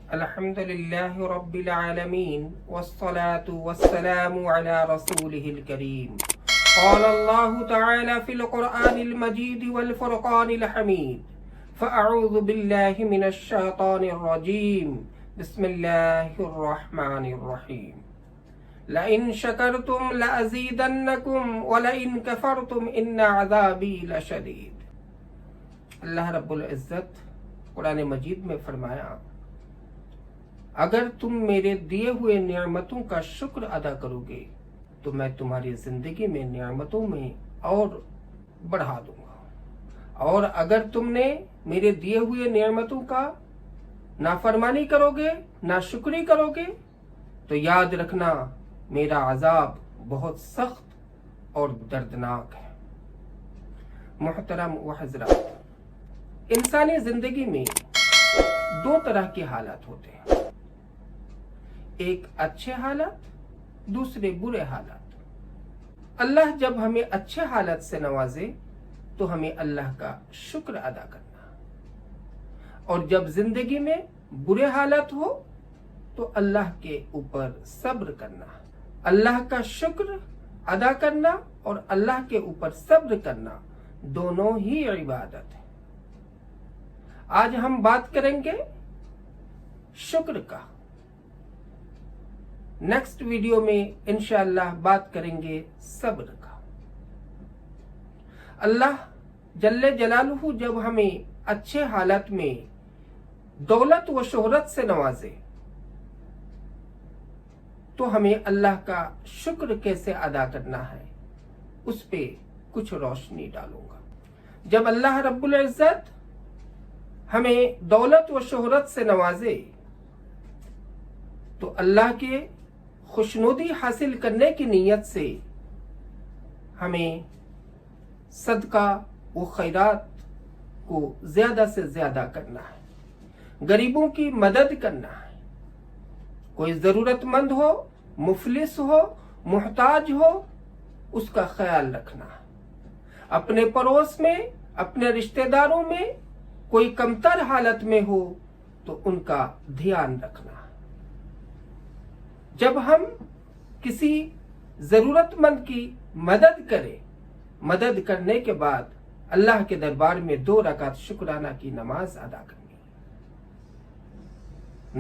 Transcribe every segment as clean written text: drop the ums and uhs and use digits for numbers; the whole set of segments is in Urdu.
الحمد لله رب العالمين والصلاة والسلام على رسوله الكريم. قال الله تعالى في القرآن المجيد والفرقان الحميد: فأعوذ بالله من الشيطان الرجيم. بسم الله الرحمن الرحيم. لئن شكرتم لأزيدنكم ولئن كفرتم إن عذابي لشديد. اللہ رب العزت قرآن مجید میں فرمایا، اگر تم میرے دیے ہوئے نعمتوں کا شکر ادا کرو گے تو میں تمہاری زندگی میں نعمتوں میں اور بڑھا دوں گا، اور اگر تم نے میرے دیے ہوئے نعمتوں کا نافرمانی کرو گے، ناشکری کرو گے، تو یاد رکھنا میرا عذاب بہت سخت اور دردناک ہے۔ محترم و حضرات، انسانی زندگی میں دو طرح کے حالات ہوتے ہیں، ایک اچھے حالات، دوسرے برے حالات۔ اللہ جب ہمیں اچھے حالات سے نوازے تو ہمیں اللہ کا شکر ادا کرنا، اور جب زندگی میں برے حالات ہو تو اللہ کے اوپر صبر کرنا۔ اللہ کا شکر ادا کرنا اور اللہ کے اوپر صبر کرنا دونوں ہی عبادت ہے۔ آج ہم بات کریں گے شکر کا، نیکسٹ ویڈیو میں انشاءاللہ بات کریں گے صبر کا۔ اللہ جل جلالہ جب ہمیں اچھے حالات میں دولت و شہرت سے نوازے تو ہمیں اللہ کا شکر کیسے ادا کرنا ہے اس پہ کچھ روشنی ڈالوں گا۔ جب اللہ رب العزت ہمیں دولت و شہرت سے نوازے تو اللہ کے خوشنودی حاصل کرنے کی نیت سے ہمیں صدقہ و خیرات کو زیادہ سے زیادہ کرنا ہے، غریبوں کی مدد کرنا ہے، کوئی ضرورت مند ہو، مفلس ہو، محتاج ہو، اس کا خیال رکھنا ہے۔ اپنے پڑوس میں، اپنے رشتہ داروں میں کوئی کمتر حالت میں ہو تو ان کا دھیان رکھنا ہے۔ جب ہم کسی ضرورت مند کی مدد کریں، مدد کرنے کے بعد اللہ کے دربار میں 2 رکعت شکرانہ کی نماز ادا کرنی ہے۔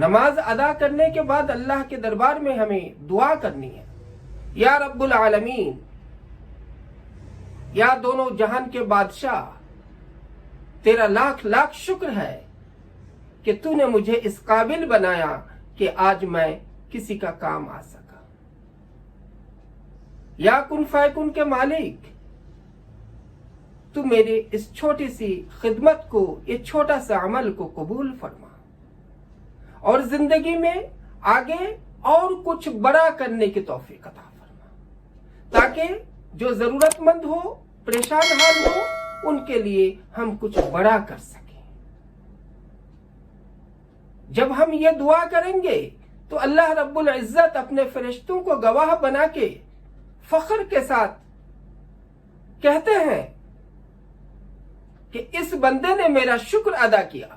نماز ادا کرنے کے بعد اللہ کے دربار میں ہمیں دعا کرنی ہے، یا رب العالمین، یا دونوں جہان کے بادشاہ، تیرا لاکھ لاکھ شکر ہے کہ تو نے مجھے اس قابل بنایا کہ آج میں کسی کا کام آ سکا۔ یا کن فیکن کے مالک، تو میری اس چھوٹی سی خدمت کو، یہ چھوٹا سا عمل کو قبول فرما، اور زندگی میں آگے اور کچھ بڑا کرنے کی توفیق عطا فرما، تاکہ جو ضرورت مند ہو، پریشان حال ہو، ان کے لیے ہم کچھ بڑا کر سکیں۔ جب ہم یہ دعا کریں گے تو اللہ رب العزت اپنے فرشتوں کو گواہ بنا کے فخر کے ساتھ کہتے ہیں کہ اس بندے نے میرا شکر ادا کیا،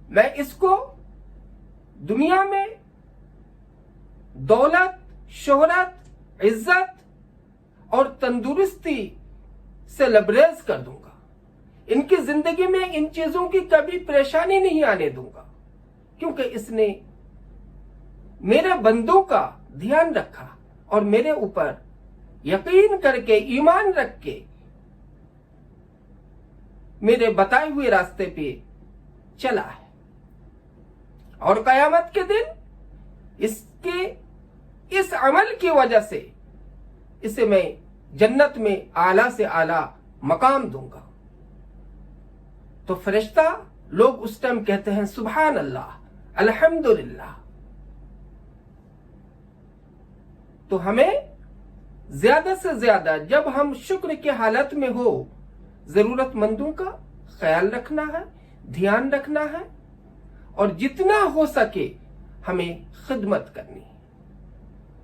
میں اس کو دنیا میں دولت، شہرت، عزت اور تندرستی سے لبریز کر دوں گا، ان کی زندگی میں ان چیزوں کی کبھی پریشانی نہیں آنے دوں گا، کیونکہ اس نے میرے بندوں کا دھیان رکھا اور میرے اوپر یقین کر کے، ایمان رکھ کے میرے بتائے ہوئے راستے پہ چلا ہے، اور قیامت کے دن اس عمل کی وجہ سے اسے میں جنت میں اعلیٰ سے اعلیٰ مقام دوں گا۔ تو فرشتہ لوگ اس ٹائم کہتے ہیں سبحان اللہ، الحمدللہ۔ تو ہمیں زیادہ سے زیادہ جب ہم شکر کے حالت میں ہو، ضرورت مندوں کا خیال رکھنا ہے، دھیان رکھنا ہے، اور جتنا ہو سکے ہمیں خدمت کرنی ہے۔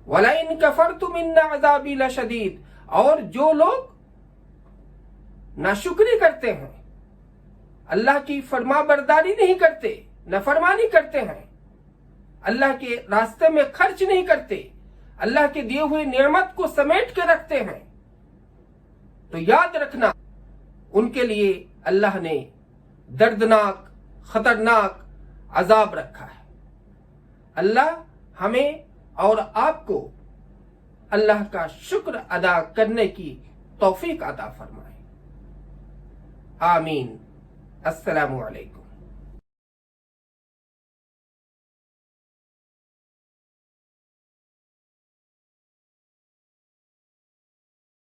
وَلَئِن كَفَرْتُمْ إِنَّ عَذَابِي لَشَدِيدٌ، اور جو لوگ ناشکری کرتے ہیں، اللہ کی فرما برداری نہیں کرتے، نافرمانی کرتے ہیں، اللہ کے راستے میں خرچ نہیں کرتے، اللہ کے دیے ہوئے نعمت کو سمیٹ کے رکھتے ہیں، تو یاد رکھنا ان کے لیے اللہ نے دردناک خطرناک عذاب رکھا ہے۔ اللہ ہمیں اور آپ کو اللہ کا شکر ادا کرنے کی توفیق عطا فرمائے۔ آمین۔ السلام علیکم۔